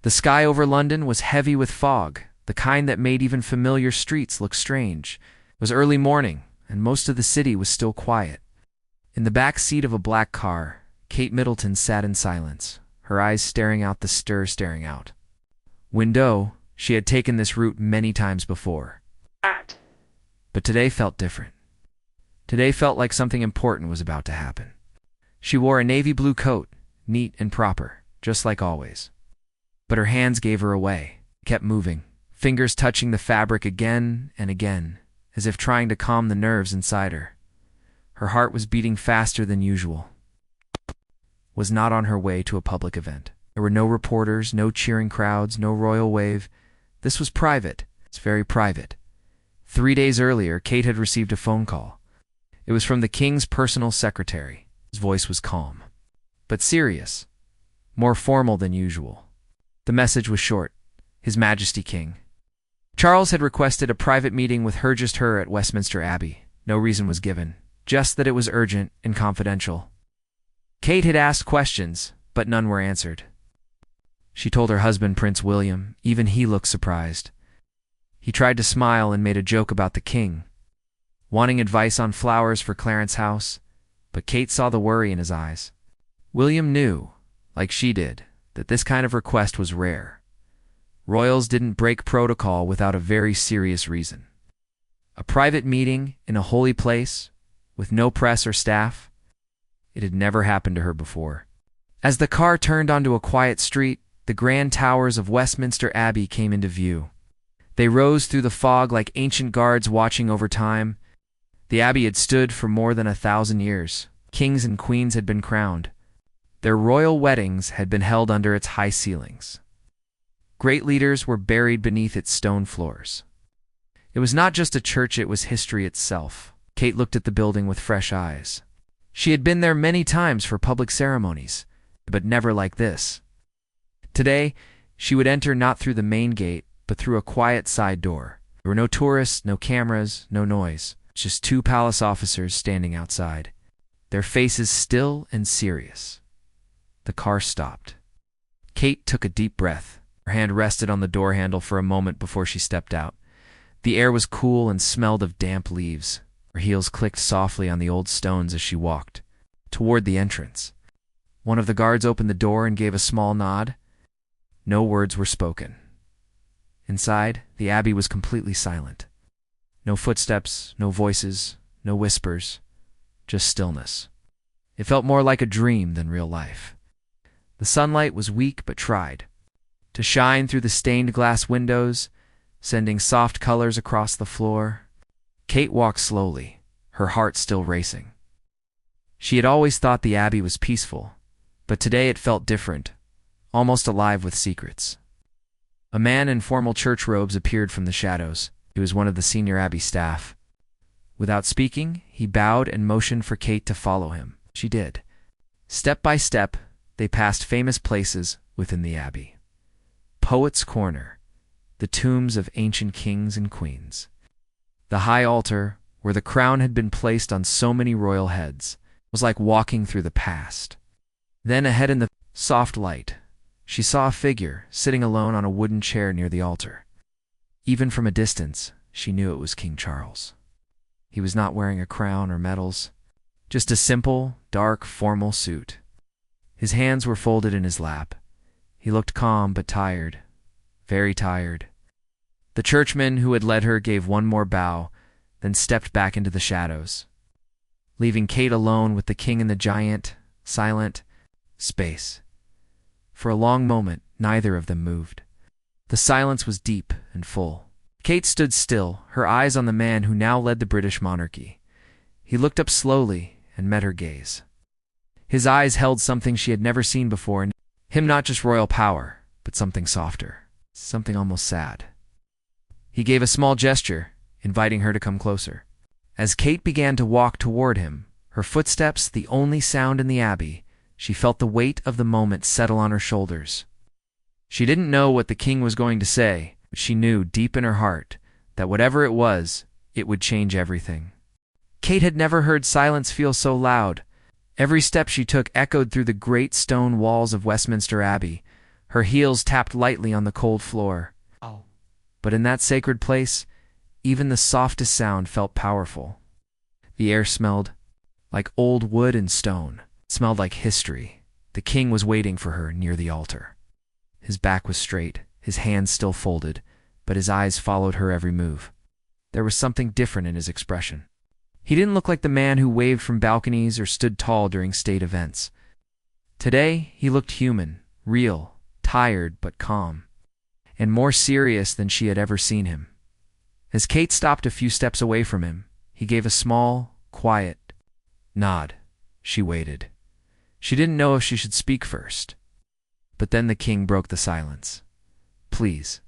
The sky over London was heavy with fog, the kind that made even familiar streets look strange. It was early morning, and most of the city was still quiet. In the back seat of a black car, Kate Middleton sat in silence, her eyes staring out staring out. Window, she had taken this route many times before. But today felt different. Today felt like something important was about to happen. She wore a navy blue coat, neat and proper, just like always. But her hands gave her away, kept moving, fingers touching the fabric again and again, as if trying to calm the nerves inside her. Her heart was beating faster than usual. Was not on her way to a public event. There were no reporters, no cheering crowds, no royal wave. This was private. It's very private. 3 days earlier, Kate had received a phone call. It was from the king's personal secretary. His voice was calm, but serious, more formal than usual. The message was short. His Majesty King Charles had requested a private meeting with her at Westminster Abbey. No reason was given, just that it was urgent and confidential. Kate had asked questions, but none were answered. She told her husband, Prince William. Even he looked surprised. He tried to smile and made a joke about the king, wanting advice on flowers for Clarence House, but Kate saw the worry in his eyes. William knew, like she did, that this kind of request was rare. Royals didn't break protocol without a very serious reason. A private meeting in a holy place, with no press or staff? It had never happened to her before. As the car turned onto a quiet street, the grand towers of Westminster Abbey came into view. They rose through the fog like ancient guards watching over time. The Abbey had stood for more than 1,000 years. Kings and queens had been crowned. Their royal weddings had been held under its high ceilings. Great leaders were buried beneath its stone floors. It was not just a church, it was history itself. Kate looked at the building with fresh eyes. She had been there many times for public ceremonies, but never like this. Today, she would enter not through the main gate, but through a quiet side door. There were no tourists, no cameras, no noise. Just 2 palace officers standing outside, their faces still and serious. The car stopped. Kate took a deep breath. Her hand rested on the door handle for a moment before she stepped out. The air was cool and smelled of damp leaves. Her heels clicked softly on the old stones as she walked toward the entrance. One of the guards opened the door and gave a small nod. No words were spoken. Inside, the Abbey was completely silent. No footsteps, no voices, no whispers, just stillness. It felt more like a dream than real life. The sunlight was weak but tried to shine through the stained glass windows, sending soft colors across the floor. Kate walked slowly, her heart still racing. She had always thought the Abbey was peaceful, but today it felt different, almost alive with secrets. A man in formal church robes appeared from the shadows. He was one of the senior Abbey staff. Without speaking, he bowed and motioned for Kate to follow him. She did. Step by step, they passed famous places within the Abbey. Poets' Corner, the tombs of ancient kings and queens. The high altar, where the crown had been placed on so many royal heads, was like walking through the past. Then ahead in the soft light, she saw a figure sitting alone on a wooden chair near the altar. Even from a distance, she knew it was King Charles. He was not wearing a crown or medals, just a simple, dark, formal suit. His hands were folded in his lap. He looked calm but tired, very tired. The churchman who had led her gave one more bow, then stepped back into the shadows, leaving Kate alone with the king in the giant, silent space. For a long moment, neither of them moved. The silence was deep and full. Kate stood still, her eyes on the man who now led the British monarchy. He looked up slowly and met her gaze. His eyes held something she had never seen before, and him not just royal power, but something softer, something almost sad. He gave a small gesture, inviting her to come closer. As Kate began to walk toward him, her footsteps the only sound in the Abbey, she felt the weight of the moment settle on her shoulders. She didn't know what the king was going to say, but she knew deep in her heart that whatever it was, it would change everything. Kate had never heard silence feel so loud. Every step she took echoed through the great stone walls of Westminster Abbey, Her heels tapped lightly on the cold floor. Oh. But in that sacred place, even the softest sound felt powerful. The air smelled like old wood and stone. It smelled like history. The king was waiting for her near the altar. His back was straight, his hands still folded, but his eyes followed her every move. There was something different in his expression. He didn't look like the man who waved from balconies or stood tall during state events. Today, he looked human, real, tired but calm, and more serious than she had ever seen him. As Kate stopped a few steps away from him, he gave a small, quiet nod. She waited. She didn't know if she should speak first. But then the king broke the silence. "Please,"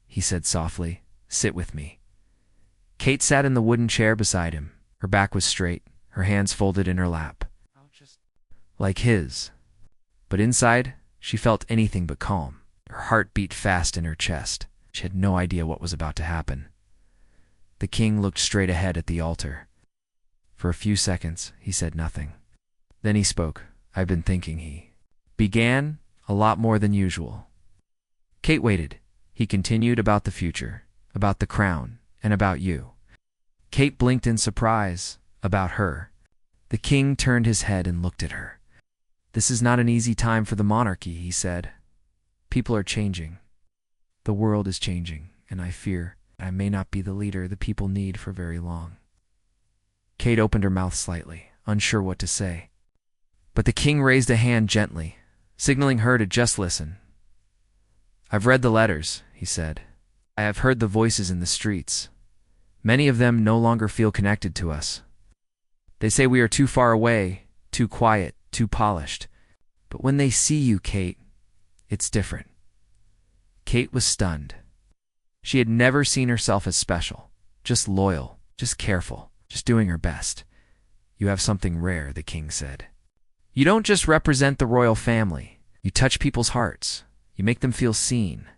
he said softly, "sit with me." Kate sat in the wooden chair beside him. Her back was straight, her hands folded in her lap. Like his. But inside, she felt anything but calm. Her heart beat fast in her chest. She had no idea what was about to happen. The king looked straight ahead at the altar. For a few seconds, he said nothing. Then he spoke. "I've been thinking," he began, "a lot more than usual." Kate waited. He continued about the future, about the crown, and about you. Kate blinked in surprise. About her. The king turned his head and looked at her. "This is not an easy time for the monarchy," he said. "People are changing. The world is changing, and I fear I may not be the leader the people need for very long." Kate opened her mouth slightly, unsure what to say. But the king raised a hand gently, signaling her to just listen. "I've read the letters," he said. "I have heard the voices in the streets. Many of them no longer feel connected to us. They say we are too far away, too quiet, too polished. But when they see you, Kate, it's different." Kate was stunned. She had never seen herself as special, just loyal, just careful, just doing her best. "You have something rare," the king said. "You don't just represent the royal family. You touch people's hearts. You make them feel seen."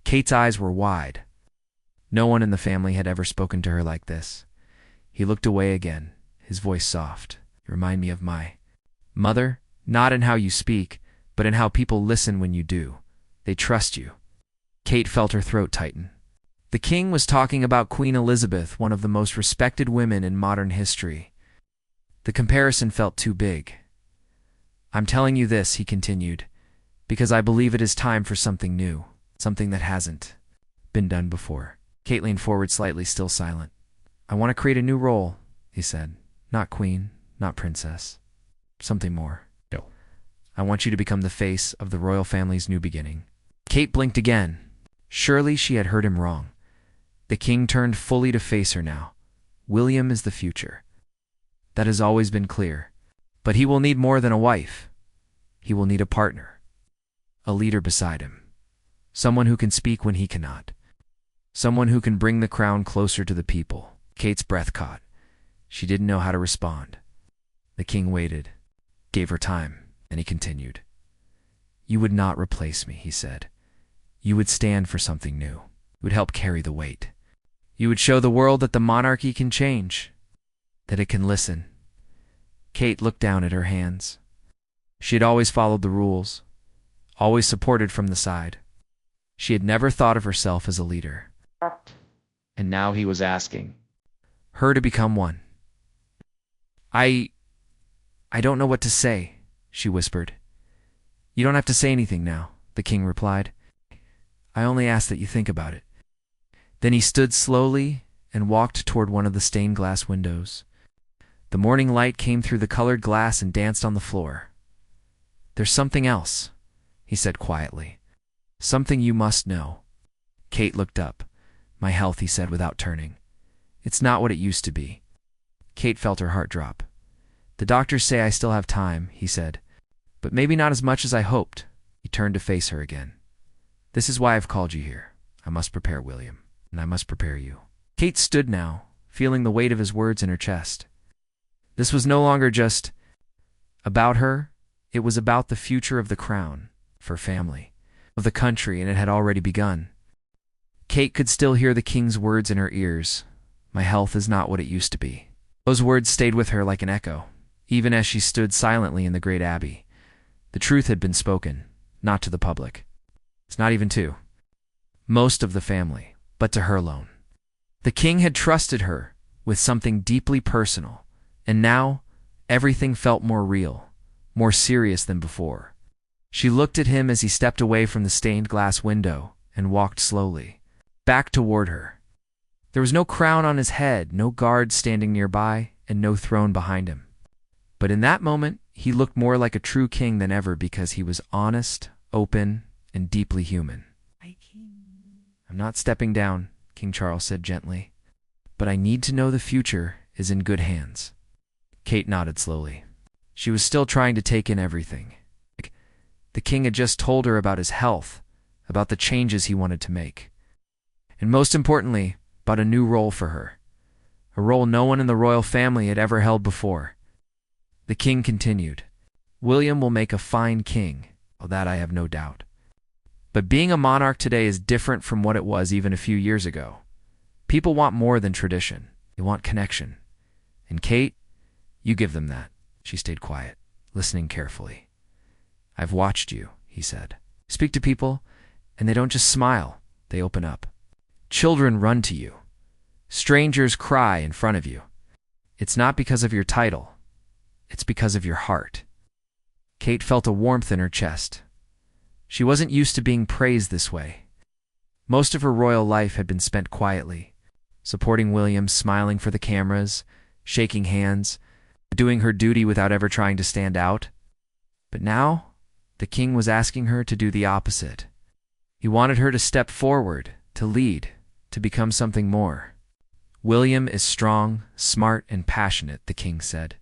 Kate's eyes were wide. No one in the family had ever spoken to her like this. He looked away again, his voice soft. "You remind me of my mother, not in how you speak, but in how people listen when you do. They trust you." Kate felt her throat tighten. The king was talking about Queen Elizabeth, one of the most respected women in modern history. The comparison felt too big. "I'm telling you this," he continued, "because I believe it is time for something new, something that hasn't been done before." Kate leaned forward slightly, still silent. "I want to create a new role," he said. "Not queen, not princess. Something more. No. I want you to become the face of the royal family's new beginning." Kate blinked again. Surely she had heard him wrong. The king turned fully to face her now. "William is the future. That has always been clear. But he will need more than a wife. He will need a partner. A leader beside him. Someone who can speak when he cannot. Someone who can bring the crown closer to the people." Kate's breath caught. She didn't know how to respond. The king waited, gave her time, and he continued. "You would not replace me," he said. "You would stand for something new. You would help carry the weight. You would show the world that the monarchy can change, that it can listen." Kate looked down at her hands. She had always followed the rules, always supported from the side. She had never thought of herself as a leader. And now he was asking her to become one. I don't know what to say," she whispered. "You don't have to say anything now," the king replied. "I only ask that you think about it." Then he stood slowly and walked toward one of the stained glass windows. The morning light came through the colored glass and danced on the floor. "There's something else," he said quietly. "Something you must know." Kate looked up. "My health," he said without turning. "It's not what it used to be." Kate felt her heart drop. "The doctors say I still have time," he said, "but maybe not as much as I hoped." He turned to face her again. "This is why I've called you here. I must prepare William, and I must prepare you." Kate stood now, feeling the weight of his words in her chest. This was no longer just about her. It was about the future of the crown, of her family, of the country, and it had already begun. Kate could still hear the king's words in her ears. "My health is not what it used to be." Those words stayed with her like an echo, even as she stood silently in the great abbey. The truth had been spoken. not to the public. It's not even to most of the family, but to her alone. The king had trusted her with something deeply personal, and now everything felt more real, more serious than before. She looked at him as he stepped away from the stained glass window and walked slowly back toward her. There was no crown on his head, no guard standing nearby, and no throne behind him. But in that moment, he looked more like a true king than ever because he was honest, open, and deeply human. "I'm not stepping down," King Charles said gently, "but I need to know the future is in good hands." Kate nodded slowly. She was still trying to take in everything. The king had just told her about his health, about the changes he wanted to make, and most importantly, about a new role for her, a role no one in the royal family had ever held before. The king continued, "William will make a fine king, of that I have no doubt. But being a monarch today is different from what it was even a few years ago. People want more than tradition. They want connection. And Kate, you give them that." She stayed quiet, listening carefully. "I've watched you," he said. "Speak to people, and they don't just smile, they open up. Children run to you. Strangers cry in front of you. It's not because of your title. It's because of your heart." Kate felt a warmth in her chest. She wasn't used to being praised this way. Most of her royal life had been spent quietly, supporting William, smiling for the cameras, shaking hands, doing her duty without ever trying to stand out. But now, the king was asking her to do the opposite. He wanted her to step forward, to lead, to become something more. "William is strong, smart, and passionate," the king said.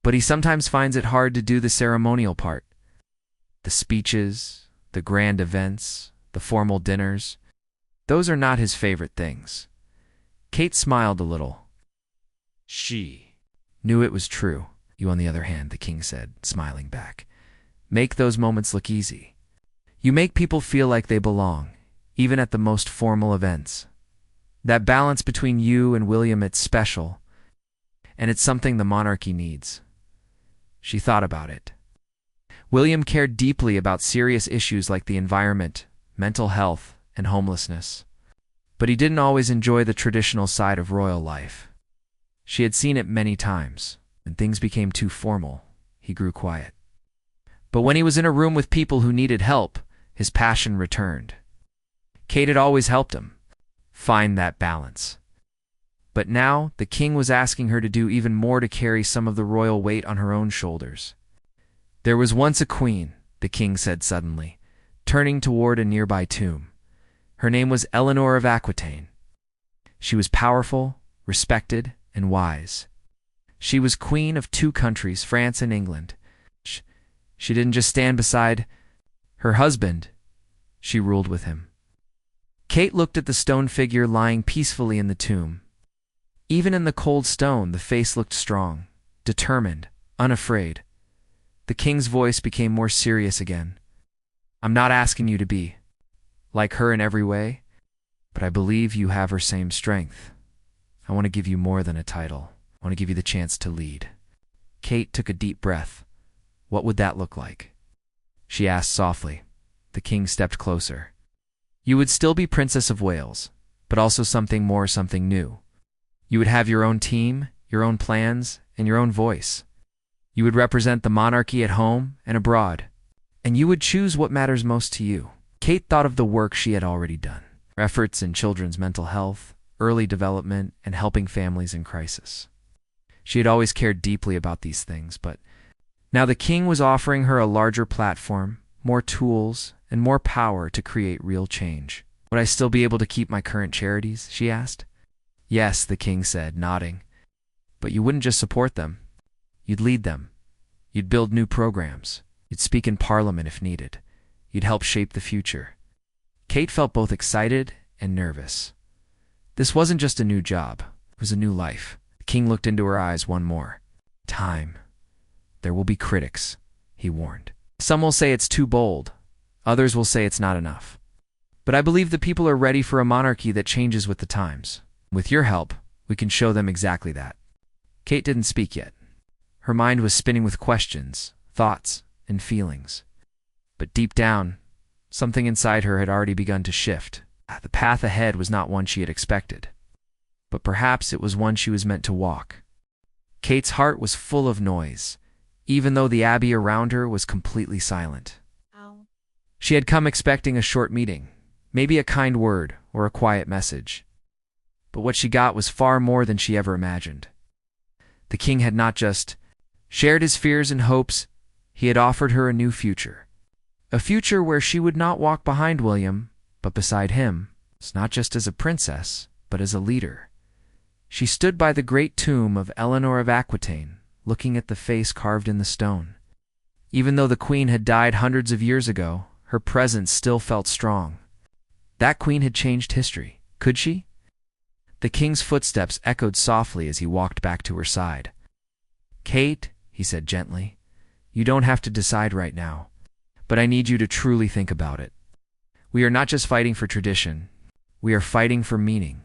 "But he sometimes finds it hard to do the ceremonial part. The speeches, the grand events, the formal dinners, those are not his favorite things." Kate smiled a little. She knew it was true. "You, on the other hand," the king said, smiling back, "make those moments look easy. You make people feel like they belong, even at the most formal events. That balance between you and William, it's special, and it's something the monarchy needs." She thought about it. William cared deeply about serious issues like the environment, mental health, and homelessness. But he didn't always enjoy the traditional side of royal life. She had seen it many times. When things became too formal, he grew quiet. But when he was in a room with people who needed help, his passion returned. Kate had always helped him find that balance. But now, the king was asking her to do even more, to carry some of the royal weight on her own shoulders. "There was once a queen," the king said suddenly, turning toward a nearby tomb. "Her name was Eleanor of Aquitaine. She was powerful, respected, and wise. She was queen of 2 countries, France and England. She didn't just stand beside her husband, she ruled with him." Kate looked at the stone figure lying peacefully in the tomb. Even in the cold stone, the face looked strong, determined, unafraid. The king's voice became more serious again. "I'm not asking you to be like her in every way, but I believe you have her same strength. I want to give you more than a title. I want to give you the chance to lead." Kate took a deep breath. "What would that look like?" she asked softly. The king stepped closer. "You would still be Princess of Wales, but also something more, something new. You would have your own team, your own plans, and your own voice. You would represent the monarchy at home and abroad, and you would choose what matters most to you." Kate thought of the work she had already done, her efforts in children's mental health, early development, and helping families in crisis. She had always cared deeply about these things, but now the king was offering her a larger platform, more tools, and more power to create real change. "Would I still be able to keep my current charities?" she asked. "Yes," the king said, nodding. "But you wouldn't just support them. You'd lead them. You'd build new programs. You'd speak in parliament if needed. You'd help shape the future." Kate felt both excited and nervous. This wasn't just a new job. It was a new life. The king looked into her eyes one more time. "There will be critics," he warned. "Some will say it's too bold. Others will say it's not enough. But I believe the people are ready for a monarchy that changes with the times. With your help, we can show them exactly that." Kate didn't speak yet. Her mind was spinning with questions, thoughts, and feelings. But But deep down, something inside her had already begun to shift. The path ahead was not one she had expected, but perhaps it was one she was meant to walk. Kate's heart was full of noise, even though the abbey around her was completely silent. She had come expecting a short meeting, maybe a kind word or a quiet message. But what she got was far more than she ever imagined. The king had not just shared his fears and hopes, he had offered her a new future. A future where she would not walk behind William, but beside him, not just as a princess, but as a leader. She stood by the great tomb of Eleanor of Aquitaine, looking at the face carved in the stone. Even though the queen had died hundreds of years ago, her presence still felt strong. That queen had changed history. Could she? The king's footsteps echoed softly as he walked back to her side. "Kate," he said gently, "you don't have to decide right now, but I need you to truly think about it. We are not just fighting for tradition, we are fighting for meaning."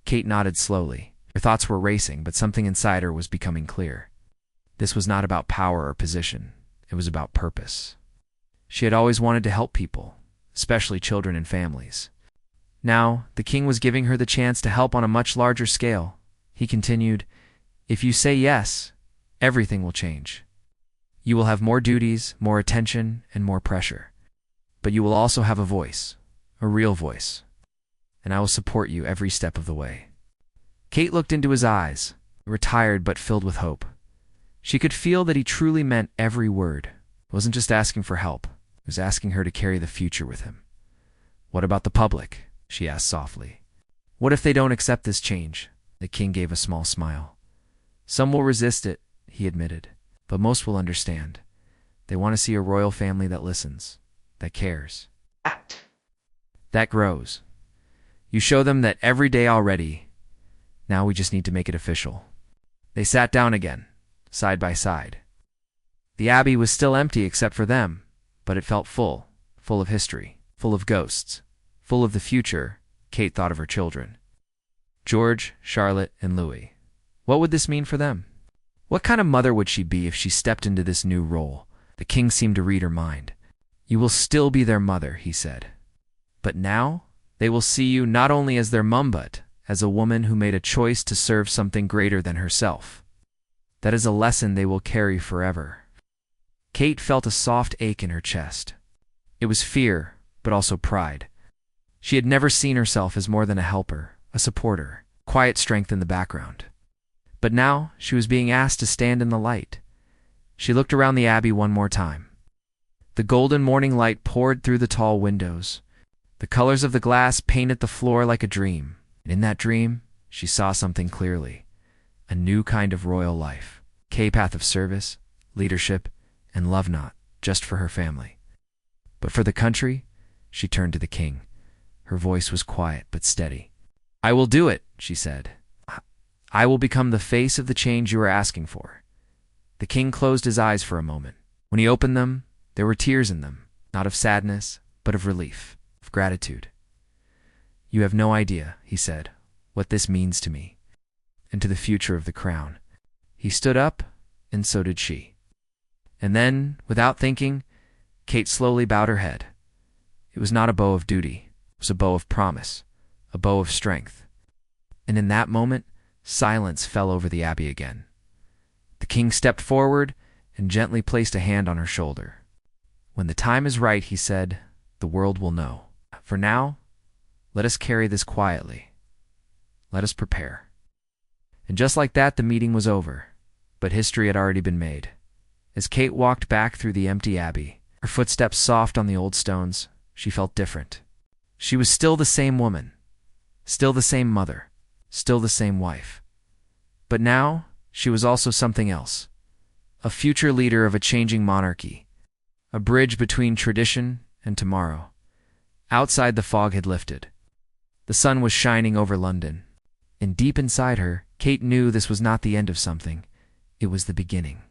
Kate nodded slowly. Her thoughts were racing, but something inside her was becoming clear. This was not about power or position. It was about purpose. She had always wanted to help people, especially children and families. Now, the king was giving her the chance to help on a much larger scale. He continued, "If you say yes, everything will change. You will have more duties, more attention, and more pressure. But you will also have a voice, a real voice. And I will support you every step of the way." Kate looked into his eyes, retired but filled with hope. She could feel that he truly meant every word. He wasn't just asking for help. He was asking her to carry the future with him. "What about the public?" she asked softly. "What if they don't accept this change?" The king gave a small smile. "Some will resist it," he admitted, "but most will understand. They want to see a royal family that listens, that cares. That grows. You show them that every day already. Now we just need to make it official." They sat down again, side by side. The abbey was still empty except for them, but it felt full of history, full of ghosts, full of the future. Kate thought of her children. George, Charlotte, and Louis. What would this mean for them? What kind of mother would she be if she stepped into this new role? The king seemed to read her mind. "You will still be their mother," he said. "But now, they will see you not only as their mum but as a woman who made a choice to serve something greater than herself. That is a lesson they will carry forever." Kate felt a soft ache in her chest. It was fear, but also pride. She had never seen herself as more than a helper, a supporter, quiet strength in the background. But now she was being asked to stand in the light. She looked around the abbey one more time. The golden morning light poured through the tall windows. The colors of the glass painted the floor like a dream. And in that dream, she saw something clearly. A new kind of royal life. A path of service, leadership, and love, not just for her family, but for the country. She turned to the king. Her voice was quiet but steady. "I will do it," she said. "I will become the face of the change you are asking for." The king closed his eyes for a moment. When he opened them, there were tears in them, not of sadness, but of relief, of gratitude. "You have no idea," he said, "what this means to me, and to the future of the crown." He stood up, and so did she. And then, without thinking, Kate slowly bowed her head. It was not a bow of duty. It was a bow of promise, a bow of strength. And in that moment, silence fell over the abbey again. The king stepped forward and gently placed a hand on her shoulder. "When the time is right," he said, "the world will know. For now, let us carry this quietly. Let us prepare." And just like that, the meeting was over. But history had already been made. As Kate walked back through the empty abbey, her footsteps soft on the old stones, she felt different. She was still the same woman, still the same mother, still the same wife. But now, she was also something else. A future leader of a changing monarchy. A bridge between tradition and tomorrow. Outside, the fog had lifted. The sun was shining over London. And deep inside her, Kate knew this was not the end of something. It was the beginning.